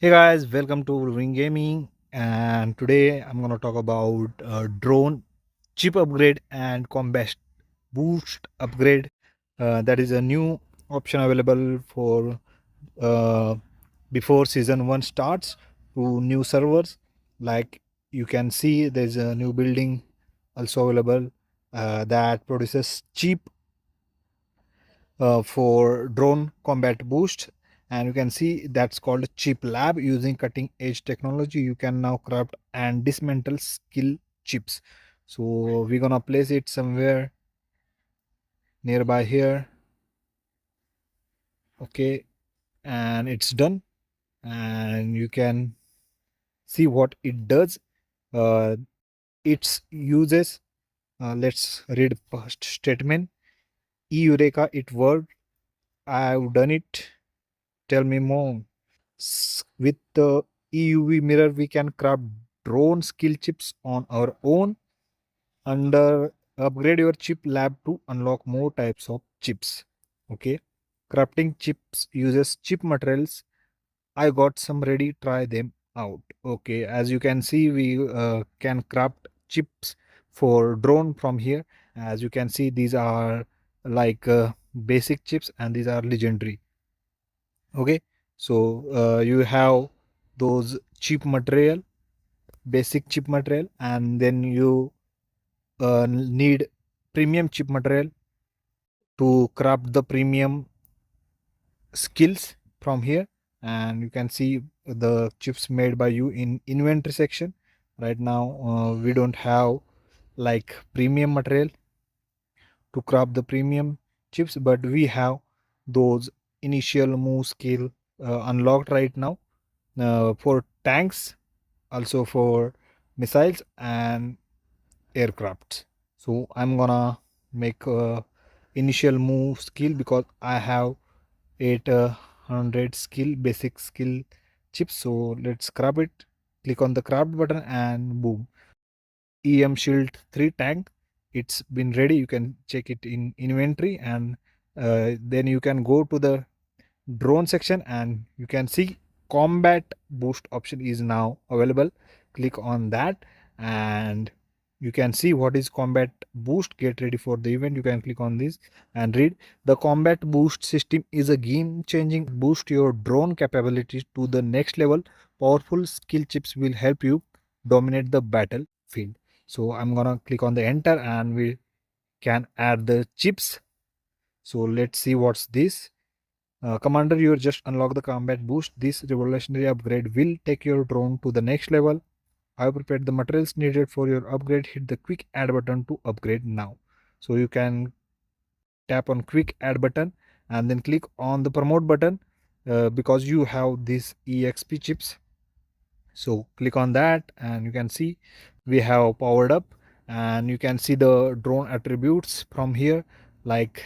Hey guys, welcome to Ring Gaming, and today I'm gonna talk about drone chip upgrade and combat boost upgrade. That is a new option available for uh, before season 1 starts to new servers. Like you can see, there's a new building also available that produces cheap for drone combat boost, and you can see that's called chip lab. Using cutting edge technology, you can now craft and dismantle skill chips. So we're gonna place it somewhere nearby here. Okay, and it's done, and you can see what it does. uh, its uses, let's read first statement. Eureka, it worked. I've done it. Tell me more. With the EUV mirror, we can craft drone skill chips on our own. Under upgrade your chip lab to unlock more types of chips. Okay, crafting chips uses chip materials. I got some ready. Try them out. Okay, as you can see, we can craft chips for drone from here. As you can see, these are like basic chips, and these are legendary. Okay, so you have those cheap material, basic chip material, and then you need premium chip material to craft the premium skills from here. And you can see the chips made by you in inventory section. Right now we don't have like premium material to craft the premium chips, but we have those initial move skill unlocked right now for tanks, also for missiles and aircrafts. So I'm gonna make a initial move skill because I have 800 skill basic skill chips. So let's grab it, click on the craft button, and boom, EM shield 3 tank, it's been ready. You can check it in inventory, and then you can go to the drone section, and you can see combat boost option is now available. Click on that, and you can see what is combat boost. Get ready for the event. You can click on this and read. The combat boost system is a game changing boost your drone capabilities to the next level. Powerful skill chips will help you dominate the battlefield. So I'm gonna click on the enter, and we can add the chips. So let's see what's this. Commander, you just unlock the combat boost. This revolutionary upgrade will take your drone to the next level. I have prepared the materials needed for your upgrade. Hit the quick add button to upgrade now. So you can tap on quick add button and then click on the promote button because you have these EXP chips. So click on that, and you can see we have powered up, and you can see the drone attributes from here, like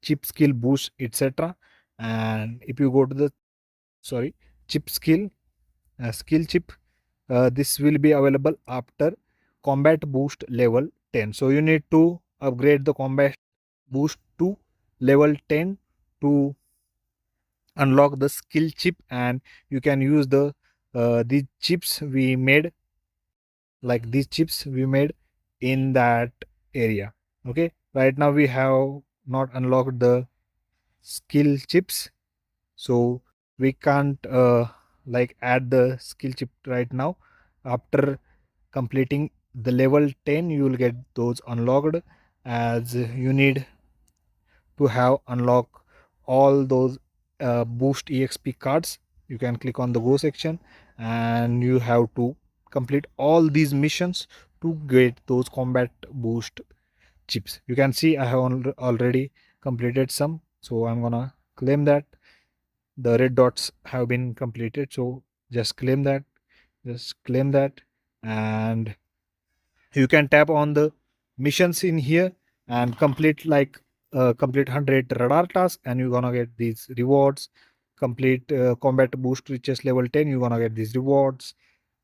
chip skill boost, etc. And if you go to the chip skill, skill chip, this will be available after combat boost level 10. So you need to upgrade the combat boost to level 10 to unlock the skill chip, and you can use these chips we made, like these chips we made in that area. Okay, right now we have not unlocked the skill chips, so we can't like add the skill chip right now. After completing the level 10, you will get those unlocked, as you need to have unlock all those boost exp cards. You can click on the go section, and you have to complete all these missions to get those combat boost chips. You can see I have already completed some, so I'm gonna claim that. The red dots have been completed, so just claim that, and you can tap on the missions in here and complete like complete 100 radar tasks, and you're gonna get these rewards. Complete combat boost reaches level 10, you're gonna get these rewards.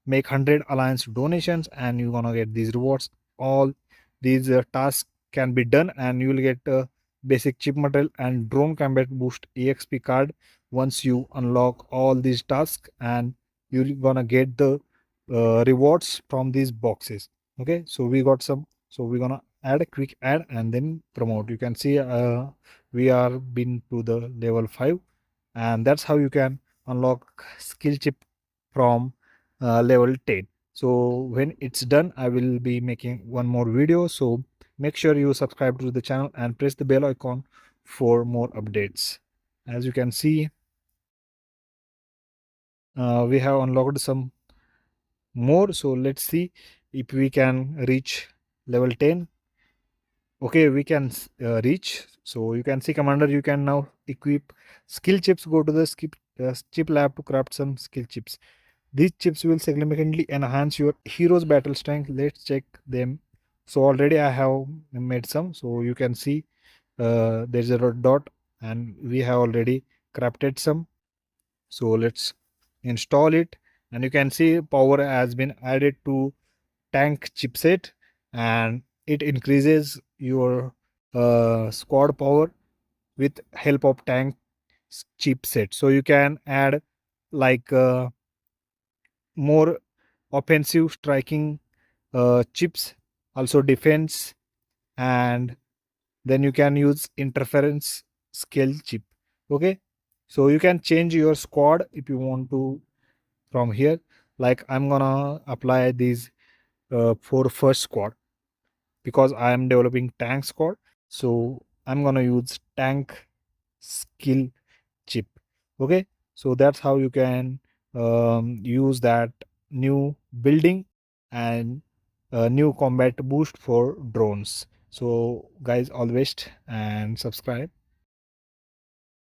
Make 100 alliance donations, and you're gonna get these rewards. All these tasks can be done, and you will get basic chip material and drone combat boost exp card once you unlock all these tasks, and you're gonna get the rewards from these boxes. Okay, so we got some, so we're gonna add a quick ad and then promote. You can see we are been to the level 5, and that's how you can unlock skill chip from level 10. So when it's done, I will be making one more video, so make sure you subscribe to the channel and press the bell icon for more updates. As you can see, we have unlocked some more, so let's see if we can reach level 10. Okay, we can reach. So you can see, commander, you can now equip skill chips. Go to the skip chip lab to craft some skill chips. These chips will significantly enhance your hero's battle strength. Let's check them. So already I have made some, so you can see there's a red dot, and we have already crafted some. So let's install it, and you can see power has been added to tank chipset, and it increases your squad power with help of tank chipset. So you can add like more offensive striking chips, also defense, and then you can use interference skill chip. Okay, so you can change your squad if you want to from here. Like I'm gonna apply these for first squad because I am developing tank squad, so I'm gonna use tank skill chip. Okay, so that's how you can use that new building and new combat boost for drones. So guys, always and subscribe.